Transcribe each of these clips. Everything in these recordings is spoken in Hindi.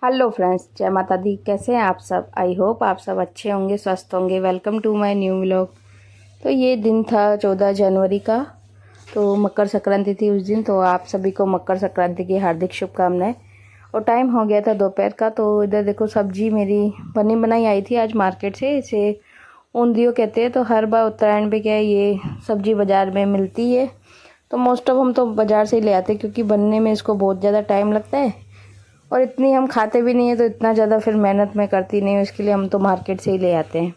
हेलो फ्रेंड्स, जय माता दी। कैसे हैं आप सब? आई होप आप सब अच्छे होंगे, स्वस्थ होंगे। Welcome to my new vlog. तो ये दिन था 14 जनवरी का, तो मकर संक्रांति थी उस दिन। तो आप सभी को मकर संक्रांति की हार्दिक शुभकामनाएं। और टाइम हो गया था दोपहर का। तो इधर देखो, सब्जी मेरी बनी बनाई आई थी आज मार्केट से। इसे ऊंधियो कहते हैं। तो हर बार उत्तरायण पे क्या है, ये सब्जी बाज़ार में मिलती है। तो मोस्ट ऑफ हम तो बाज़ार से ही ले आते हैं, क्योंकि बनने में इसको बहुत ज़्यादा टाइम लगता है और इतनी हम खाते भी नहीं है, तो इतना ज़्यादा फिर मेहनत मैं करती नहीं हूँ। इसके लिए हम तो मार्केट से ही ले आते हैं।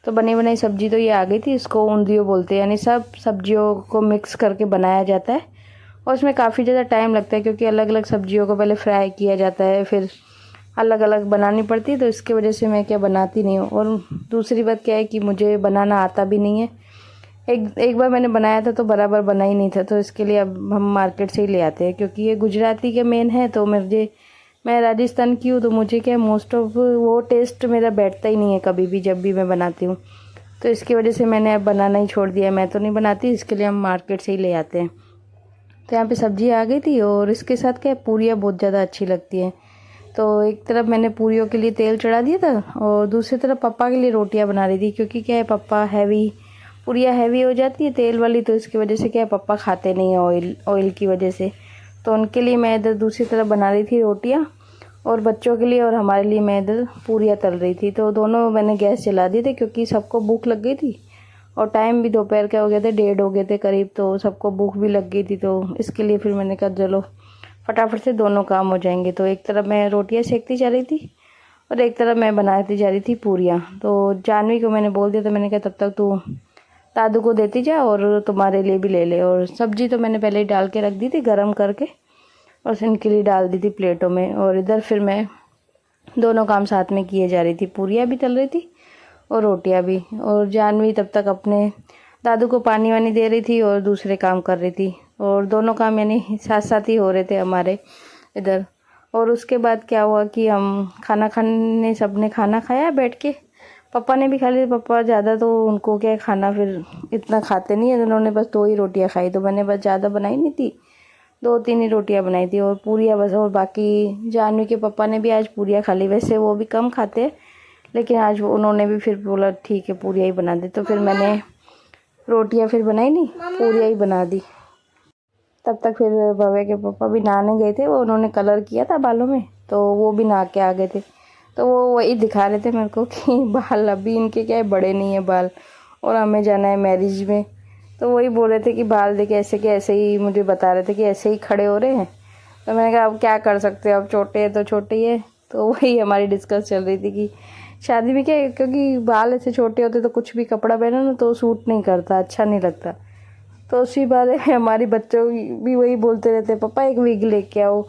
तो बनी बनाई सब्जी तो ये आ गई थी। इसको ऊंधियो बोलते हैं, यानी सब सब्जियों को मिक्स करके बनाया जाता है। और उसमें काफ़ी ज़्यादा टाइम लगता है, क्योंकि अलग अलग सब्जियों को पहले फ्राई किया जाता है, फिर अलग अलग बनानी पड़ती है। तो इसकी वजह से मैं क्या बनाती नहीं हूँ। और दूसरी बात क्या है कि मुझे बनाना आता भी नहीं है। एक बार मैंने बनाया था तो बराबर बना ही नहीं था। तो इसके लिए अब हम मार्केट से ही ले आते हैं, क्योंकि ये गुजराती के मेन है। तो मैं राजस्थान की हूँ, तो मुझे क्या मोस्ट ऑफ वो टेस्ट मेरा बैठता ही नहीं है कभी भी, जब भी मैं बनाती हूँ। तो इसकी वजह से मैंने अब बनाना ही छोड़ दिया। मैं तो नहीं बनाती, इसके लिए हम मार्केट से ही ले आते हैं। तो यहाँ पे सब्जी आ गई थी, और इसके साथ क्या पूरियाँ बहुत ज़्यादा अच्छी लगती हैं। तो एक तरफ मैंने पूरियों के लिए तेल चढ़ा दिया था, और दूसरी तरफ पापा के लिए रोटियाँ बना रही थी। क्योंकि क्या है, पापा पूरियाँ हैवी हो जाती है तेल वाली, तो इसकी वजह से क्या है, पापा खाते नहीं है ऑयल की वजह से। तो उनके लिए मैं इधर दूसरी तरफ बना रही थी रोटियाँ, और बच्चों के लिए और हमारे लिए मैं इधर पूरियाँ तल रही थी। तो दोनों मैंने गैस जला दी थी, क्योंकि सबको भूख लग गई थी। और टाइम भी दोपहर के हो गए थे, 1:30 हो गए थे करीब। तो सबको भूख भी लग गई थी। तो इसके लिए फिर मैंने कहा चलो फटाफट से दोनों काम हो जाएंगे। तो एक तरफ मैं रोटियाँ सेकती जा रही थी, और एक तरफ मैं बनाती जा रही थी पूरियाँ। तो जानवी को मैंने बोल दिया था, मैंने कहा तब तक तू दादू को देती जा, और तुम्हारे लिए भी ले ले। और सब्जी तो मैंने पहले ही डाल के रख दी थी गर्म करके, और इनके लिए डाल दी थी प्लेटों में। और इधर फिर मैं दोनों काम साथ में किए जा रही थी, पूरियाँ भी तल रही थी और रोटियाँ भी। और जानवी तब तक अपने दादू को पानी वानी दे रही थी और दूसरे काम कर रही थी। और दोनों काम यानी साथ साथ ही हो रहे थे हमारे इधर। और उसके बाद क्या हुआ कि हम सबने खाना खाया बैठ के। पापा ने भी खा लिया। पापा ज़्यादा तो उनको क्या खाना फिर इतना खाते नहीं है, उन्होंने बस 2 ही रोटियाँ खाई। तो मैंने बस ज़्यादा बनाई नहीं थी, 2-3 ही रोटियां बनाई थी और पूरियाँ बस। और बाकी जानवी के पापा ने भी आज पूरियाँ खा ली। वैसे वो भी कम खाते हैं, लेकिन आज उन्होंने भी फिर बोला ठीक है पूरियाँ ही बना दी। तो फिर मैंने रोटियां फिर बनाई नहीं, पूरियाँ ही बना दी। तब तक फिर भव्य के पापा भी नहाने गए थे। वो उन्होंने कलर किया था बालों में, तो वो भी नहा के आ गए थे। तो वो वही दिखा रहे थे मेरे को कि बाल अभी इनके क्या है, बड़े नहीं है बाल, और हमें जाना है मैरिज में। तो वही बोल रहे थे कि बाल देखे ऐसे के ऐसे ही, मुझे बता रहे थे कि ऐसे ही खड़े हो रहे हैं। तो मैंने कहा अब क्या कर सकते हैं, अब छोटे हैं तो छोटे ही है। तो वही हमारी डिस्कस चल रही थी कि शादी में क्या है, क्योंकि बाल ऐसे छोटे होते तो कुछ भी कपड़ा पहनो ना तो सूट नहीं करता, अच्छा नहीं लगता। तो उसी बारे में हमारी बच्चों भी वही बोलते रहते, पापा एक विग लेके आओ।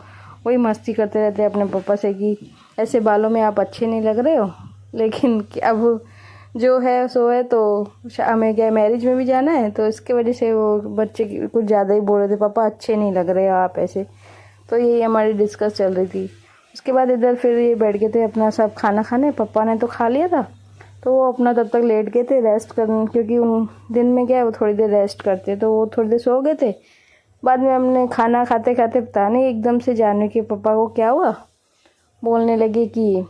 वही मस्ती करते रहते अपने पापा से कि ऐसे बालों में आप अच्छे नहीं लग रहे हो। लेकिन अब जो है सो है। तो हमें क्या मैरिज में भी जाना है, तो इसके वजह से वो बच्चे कुछ ज़्यादा ही बोल रहे थे, पापा अच्छे नहीं लग रहे आप ऐसे। तो यही हमारी डिस्कस चल रही थी। उसके बाद इधर फिर ये बैठ गए थे अपना सब खाना खाने। पापा ने तो खा लिया था, तो वो अपना तब तक लेट गए थे रेस्ट करने, क्योंकि उन दिन में क्या है वो थोड़ी देर रेस्ट करते, तो वो थोड़ी देर सो गए थे। बाद में हमने खाना खाते खाते पता नहीं एकदम से जानवी के पापा को क्या हुआ, बोलने लगे कि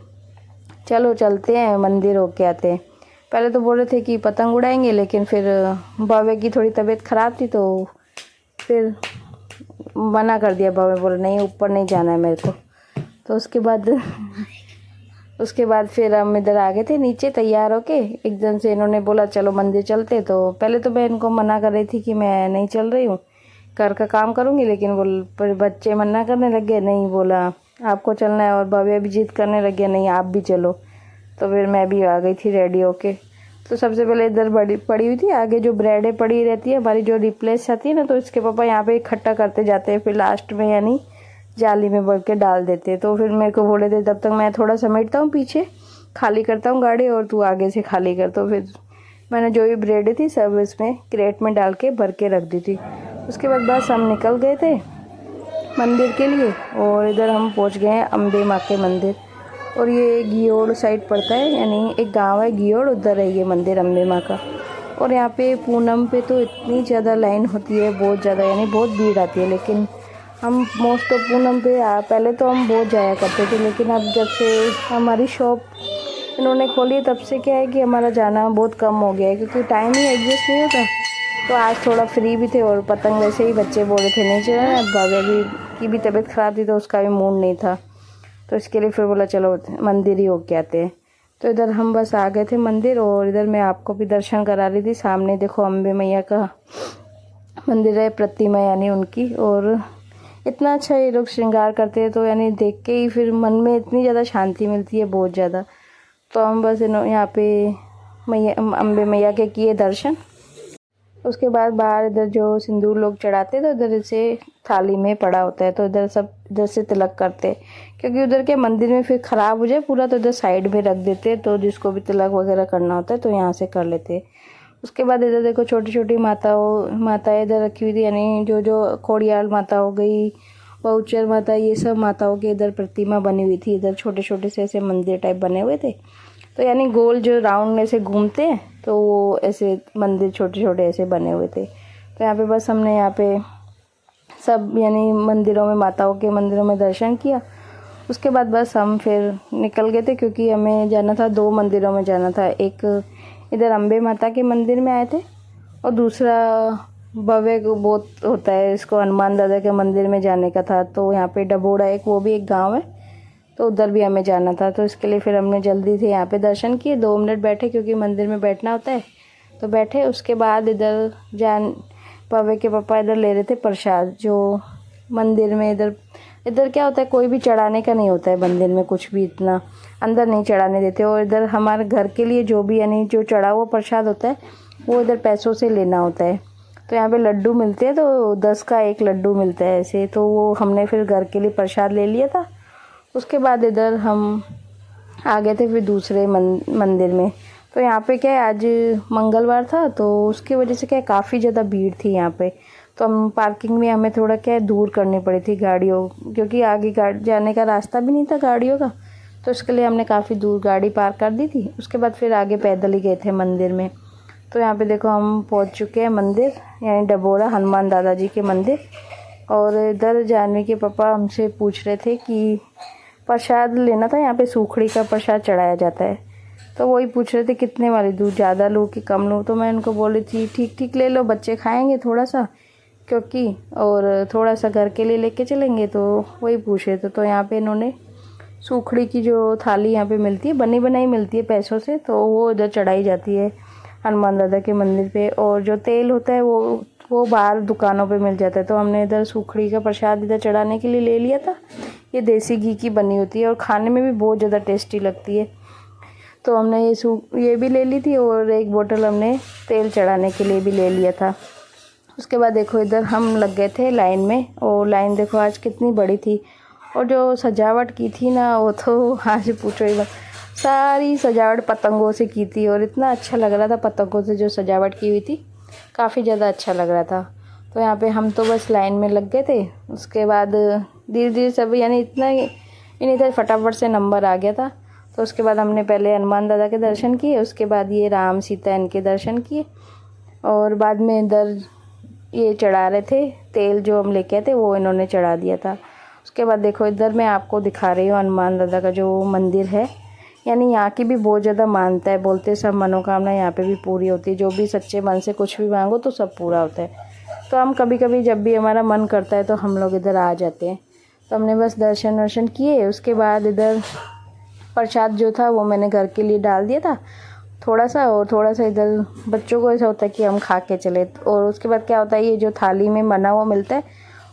चलो चलते हैं मंदिर होके आते हैं। पहले तो बोल रहे थे कि पतंग उड़ाएंगे, लेकिन फिर बावे की थोड़ी तबीयत ख़राब थी, तो फिर मना कर दिया। बावे बोले नहीं, ऊपर नहीं जाना है मेरे को। तो उसके बाद फिर हम इधर आ गए थे नीचे तैयार होके। एकदम से इन्होंने बोला चलो मंदिर चलते। तो पहले तो मैं इनको मना कर रही थी कि मैं नहीं चल रही हूँ, घर का काम करूँगी। लेकिन पर बच्चे मना करने लग गए, नहीं बोला आपको चलना है। और भव्य भी जिद करने लग गया, नहीं आप भी चलो। तो फिर मैं भी आ गई थी रेडी होके। तो सबसे पहले इधर पड़ी हुई थी आगे जो ब्रेडें पड़ी रहती है हमारी, जो रिप्लेस आती है ना, तो इसके पापा यहाँ पे इकट्ठा करते जाते हैं, फिर लास्ट में यानी जाली में भर के डाल देते हैं। तो फिर मेरे को बोले थे तब तक मैं थोड़ा समेटता हूँ, पीछे खाली करता हूँ गाड़ी, और तू आगे से खाली कर। तो फिर मैंने जो भी ब्रेडें थी सब इसमें क्रेट में डाल के भर के रख दी थी। उसके बाद बस हम निकल गए थे मंदिर के लिए। और इधर हम पहुंच गए हैं अम्बे माँ के मंदिर। और ये गियोड़ साइड पड़ता है, यानी एक गांव है गियोड़, उधर है ये मंदिर अम्बे माँ का। और यहाँ पे पूनम पे तो इतनी ज़्यादा लाइन होती है, बहुत ज़्यादा, यानी बहुत भीड़ आती है। लेकिन हम मोस्ट ऑफ पूनम पे पहले तो हम बहुत जाया करते थे, लेकिन अब जब से हमारी शॉप इन्होंने खोली तब से क्या है कि हमारा जाना बहुत कम हो गया है, क्योंकि टाइम ही एडजस्ट नहीं होता। तो आज थोड़ा फ्री भी थे और पतंग वैसे ही बच्चे बोल रहे थे नहीं चला, भाभी की भी तबीयत ख़राब थी तो उसका भी मूड नहीं था, तो इसके लिए फिर बोला चलो मंदिर ही होके आते हैं। तो इधर हम बस आ गए थे मंदिर, और इधर मैं आपको भी दर्शन करा रही थी। सामने देखो अम्बे मैया का मंदिर है, प्रतिमा यानी उनकी, और इतना अच्छा ये लोग श्रृंगार करते हैं, तो यानी देख के ही फिर मन में इतनी ज़्यादा शांति मिलती है, बहुत ज़्यादा। तो हम बस यहाँ पे मैया अम्बे मैया के किए दर्शन। उसके बाद बाहर इधर जो सिंदूर लोग चढ़ाते तो इधर से थाली में पड़ा होता है, तो इधर सब इधर से तिलक करते, क्योंकि उधर के मंदिर में फिर ख़राब हो जाए पूरा, तो इधर साइड में रख देते, तो जिसको भी तिलक वगैरह करना होता है तो यहाँ से कर लेते। उसके बाद इधर देखो छोटी छोटी माताएँ इधर रखी हुई थी, यानी जो खोड़ियाल माता हो गई, बहुचर माता, ये सब माताओं के इधर प्रतिमा बनी हुई थी। इधर छोटे छोटे से ऐसे मंदिर टाइप बने हुए थे, तो यानी गोल जो राउंड में से घूमते हैं तो वो ऐसे मंदिर छोटे छोटे ऐसे बने हुए थे। तो यहाँ पे बस हमने यहाँ पे सब यानी मंदिरों में, माताओं के मंदिरों में दर्शन किया। उसके बाद बस हम फिर निकल गए थे, क्योंकि हमें जाना था 2 मंदिरों में जाना था। एक इधर अम्बे माता के मंदिर में आए थे, और दूसरा भव्य बहुत होता है, इसको हनुमान दादा के मंदिर में जाने का था। तो यहाँ पे डबोड़ा एक, वो भी एक गाँव है, तो उधर भी हमें जाना था। तो इसके लिए फिर हमने जल्दी से यहाँ पे दर्शन किए, 2 मिनट बैठे, क्योंकि मंदिर में बैठना होता है, तो बैठे। उसके बाद इधर पवे के पापा इधर ले रहे थे प्रसाद, जो मंदिर में इधर क्या होता है, कोई भी चढ़ाने का नहीं होता है मंदिर में, कुछ भी इतना अंदर नहीं चढ़ाने देते। और इधर हमारे घर के लिए जो भी यानी जो चढ़ा हुआ प्रसाद होता है वो इधर पैसों से लेना होता है। तो यहाँ पे लड्डू मिलते हैं, तो 10 का 1 लड्डू मिलता है ऐसे, तो वो हमने फिर घर के लिए प्रसाद ले लिया था। उसके बाद इधर हम आ गए थे फिर दूसरे मंदिर में। तो यहाँ पे क्या है, आज मंगलवार था, तो उसकी वजह से क्या है, काफ़ी ज़्यादा भीड़ थी यहाँ पे। तो हम पार्किंग में हमें थोड़ा क्या है दूर करनी पड़ी थी गाड़ियों, क्योंकि आगे जाने का रास्ता भी नहीं था गाड़ियों का, तो इसके लिए हमने काफ़ी दूर गाड़ी पार्क कर दी थी। उसके बाद फिर आगे पैदल ही गए थे मंदिर में। तो यहाँ पे देखो हम पहुँच चुके हैं मंदिर, यानी डबोरा हनुमान दादा जी के मंदिर। और इधर जानवी के पापा हमसे पूछ रहे थे कि प्रसाद लेना था, यहाँ पे सूखड़ी का प्रसाद चढ़ाया जाता है, तो वही पूछ रहे थे कितने वाली दूध, ज़्यादा लूँ कि कम लूँ। तो मैं उनको बोली थी ठीक ठीक ले लो, बच्चे खाएंगे थोड़ा सा, क्योंकि और थोड़ा सा घर के लिए लेके चलेंगे, तो वही पूछ रहे थे। तो यहाँ पे इन्होंने सूखड़ी की जो थाली यहाँ पे मिलती है, बनी बनाई मिलती है पैसों से, तो वो इधर चढ़ाई जाती है हनुमान दादा के मंदिर पे। और जो तेल होता है वो बाहर दुकानों पे मिल जाता है। तो हमने इधर सूखड़ी का प्रसाद इधर चढ़ाने के लिए ले लिया था। ये देसी घी की बनी होती है और खाने में भी बहुत ज़्यादा टेस्टी लगती है, तो हमने ये भी ले ली थी, और 1 बोतल हमने तेल चढ़ाने के लिए भी ले लिया था। उसके बाद देखो इधर हम लग गए थे लाइन में, और लाइन देखो आज कितनी बड़ी थी, और जो सजावट की थी ना, वो तो आज पूछो ही मत, सारी सजावट पतंगों से की थी, और इतना अच्छा लग रहा था पतंगों से जो सजावट की हुई थी, काफ़ी ज़्यादा अच्छा लग रहा था। तो यहाँ पे हम तो बस लाइन में लग गए थे। उसके बाद धीरे धीरे सब यानी इतना ही नहीं था, फटाफट से नंबर आ गया था। तो उसके बाद हमने पहले हनुमान दादा के दर्शन किए, उसके बाद ये राम सीता इनके दर्शन किए, और बाद में इधर ये चढ़ा रहे थे तेल, जो हम लेके आए थे वो इन्होंने चढ़ा दिया था। उसके बाद देखो इधर मैं आपको दिखा रही हूँ हनुमान दादा का जो मंदिर है, यानी यहाँ की भी बहुत ज़्यादा मानता है, बोलते सब मनोकामना यहाँ पे भी पूरी होती है, जो भी सच्चे मन से कुछ भी मांगो तो सब पूरा होता है। तो हम कभी कभी जब भी हमारा मन करता है तो हम लोग इधर आ जाते हैं। तो हमने बस दर्शन वर्शन किए। उसके बाद इधर प्रसाद जो था वो मैंने घर के लिए डाल दिया था थोड़ा सा, और थोड़ा सा इधर बच्चों को ऐसा होता है कि हम खा के चले। और उसके बाद क्या होता है, ये जो थाली में बना हुआ मिलता है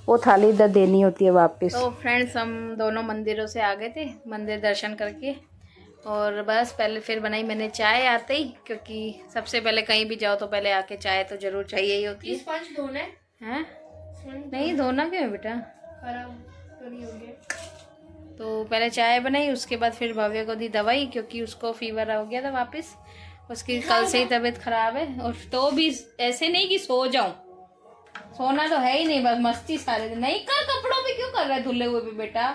वो थाली इधर देनी होती है वापस। तो फ्रेंड्स हम दोनों मंदिरों से आ गए थे, मंदिर दर्शन करके, और बस पहले फिर बनाई मैंने चाय आते ही, क्योंकि सबसे पहले कहीं भी जाओ तो पहले आके चाय तो जरूर चाहिए ही होती है। स्पंज धोना है? नहीं धोना क्यों है बेटा, तो नहीं हो गया। तो पहले चाय बनाई, उसके बाद फिर भव्य को दी दवाई, क्योंकि उसको फीवर हो गया था वापस, उसकी कल से ही तबीयत खराब है। और तो भी ऐसे नहीं कि सो जाऊं, सोना तो है ही नहीं, बस मस्ती सारे दिन। नहीं कर, कपड़ों पे क्यों कर रहा है धुले हुए भी बेटा,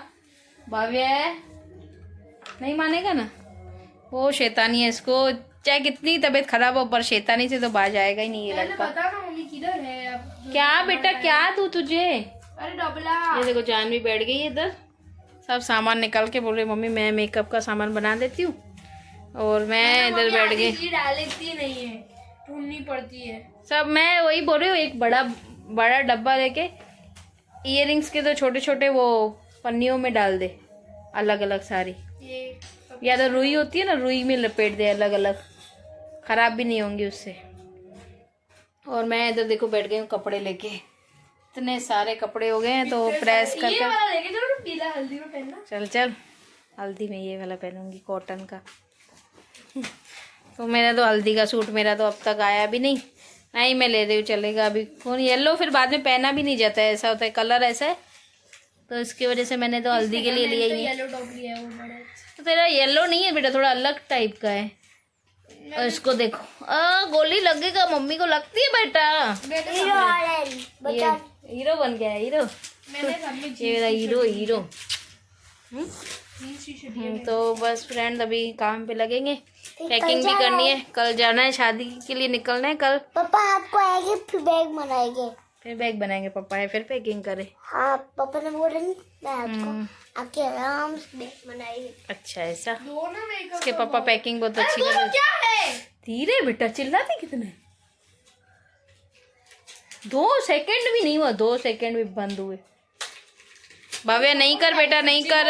भव्य नहीं मानेगा ना, वो शैतानी है, इसको चाहे कितनी तबीयत खराब हो पर शैतानी से तो बाज आएगा ही नहीं ये लड़का। पता ना मम्मी किधर है अब। क्या बेटा क्या दूं तुझे, अरे डबला। ये देखो जान भी बैठ गई है इधर, सब सामान निकाल के बोल रही मम्मी मैं मेकअप का सामान बना देती हूँ, और मैं इधर बैठ गई। डालती नहीं है, ढूंढनी पड़ती है सब। मैं वही बोल रही हूँ, एक बड़ा बड़ा डब्बा लेके इयररिंग्स के तो छोटे छोटे वो पन्नियों में डाल दे, अलग अलग सारी। ये या तो रुई होती है ना, रुई में लपेट दे अलग अलग, खराब भी नहीं होंगी उससे। और मैं इधर देखो बैठ गई हूँ कपड़े लेके, इतने सारे कपड़े हो गए हैं तो प्रेस ये करके। वाला लेके चलो, पीला हल्दी में पहनना। चल चल, हल्दी में ये वाला पहनूंगी कॉटन का। तो मैंने तो हल्दी का सूट मेरा तो अब तक आया भी नहीं, नहीं मैं ले रही हूँ, चलेगा अभी। कौन येलो फिर बाद में पहना भी नहीं जाता है, ऐसा होता है, कलर ऐसा है, तो इसकी वजह से मैंने तो हल्दी के लिए लिया ही नहीं। येलो टॉप लिया है वो बड़ा अच्छा। तो तेरा येलो नहीं है बेटा, थोड़ा अलग टाइप का है। और इसको देखो, गोली लगेगा, मम्मी को लगती है बेटा। ये हीरो बन गया है, हीरो। मैंने सब में ये मेरा hero hero. Jeans T shirt तो बस फ्रेंड अभी काम पे लगेंगे, पैकिंग भी करनी है, कल जाना है, शादी के लिए निकलना है कल। पापा आपको आएंगे फिर बैग बनाएंगे, फिर बैग बनाएंगे, पापा है फिर पैकिंग करे। हाँ पापा ने बोला नहीं, मैं आपको आपके आराम से बैग बनाएंगे। अच्छा ऐसा, दोनों मेकअप इसके पापा पैकिंग बहुत अच्छी कर। क्या है? धीरे बेटा, चिल्लाती कितने, 2 सेकंड भी नहीं हुआ, 2 सेकंड भी बंद हुए। भव्य नहीं कर बेटा, नहीं कर।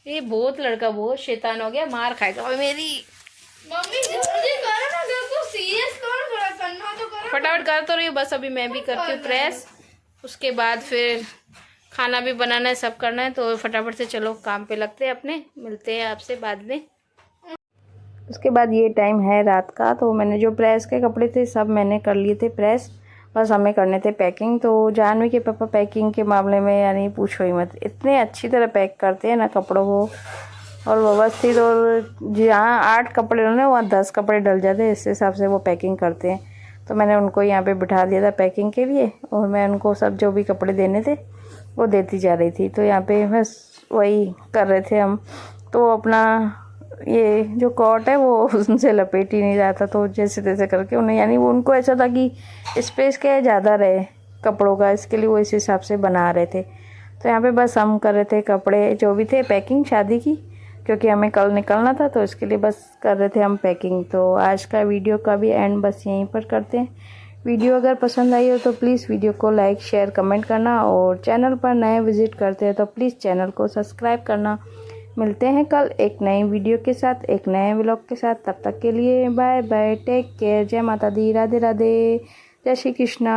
ये बहुत लड़का बहुत शैतान हो गया, मार खाएगा भाई मेरी। मम्मी जल्दी करो ना, देखो सीरियस करो, थोड़ा करना तो करो। फटाफट कर तो रही हूँ, बस अभी मैं भी करती हूँ प्रेस, उसके बाद फिर खाना भी बनाना है, सब करना है, तो फटाफट से चलो काम पे लगते हैं अपने, मिलते हैं आपसे बाद में। उसके बाद ये टाइम है रात का, तो मैंने जो प्रेस के कपड़े थे सब मैंने कर लिए थे प्रेस, बस हमें करने थे पैकिंग। तो जानवी के पापा पैकिंग के मामले में यानी पूछो ही मत, इतने अच्छी तरह पैक करते हैं ना कपड़ों को, और व्यवस्थित। और जहाँ 8 कपड़े डलने वहाँ 10 कपड़े डल जाते हैं, इस हिसाब से वो पैकिंग करते हैं। तो मैंने उनको यहाँ पे बिठा दिया था पैकिंग के लिए, और मैं उनको सब जो भी कपड़े देने थे वो देती जा रही थी। तो यहाँ पे बस वही कर रहे थे हम। तो अपना ये जो कॉट है वो उनसे लपेट ही नहीं रहा था, तो जैसे तैसे करके उन्हें, यानी वो उनको ऐसा था कि स्पेस क्या ज़्यादा रहे कपड़ों का, इसके लिए वो इस हिसाब से बना रहे थे। तो यहाँ पे बस हम कर रहे थे कपड़े जो भी थे पैकिंग शादी की, क्योंकि हमें कल निकलना था, तो इसके लिए बस कर रहे थे हम पैकिंग। तो आज का वीडियो का भी एंड बस यहीं पर करते हैं। वीडियो अगर पसंद आई हो तो प्लीज़ वीडियो को लाइक शेयर कमेंट करना, और चैनल पर नए विजिट करते हैं तो प्लीज़ चैनल को सब्सक्राइब करना। मिलते हैं कल एक नई वीडियो के साथ, एक नए व्लॉग के साथ। तब तक के लिए बाय बाय, टेक केयर, जय माता दी, राधे राधे, जय श्री कृष्णा।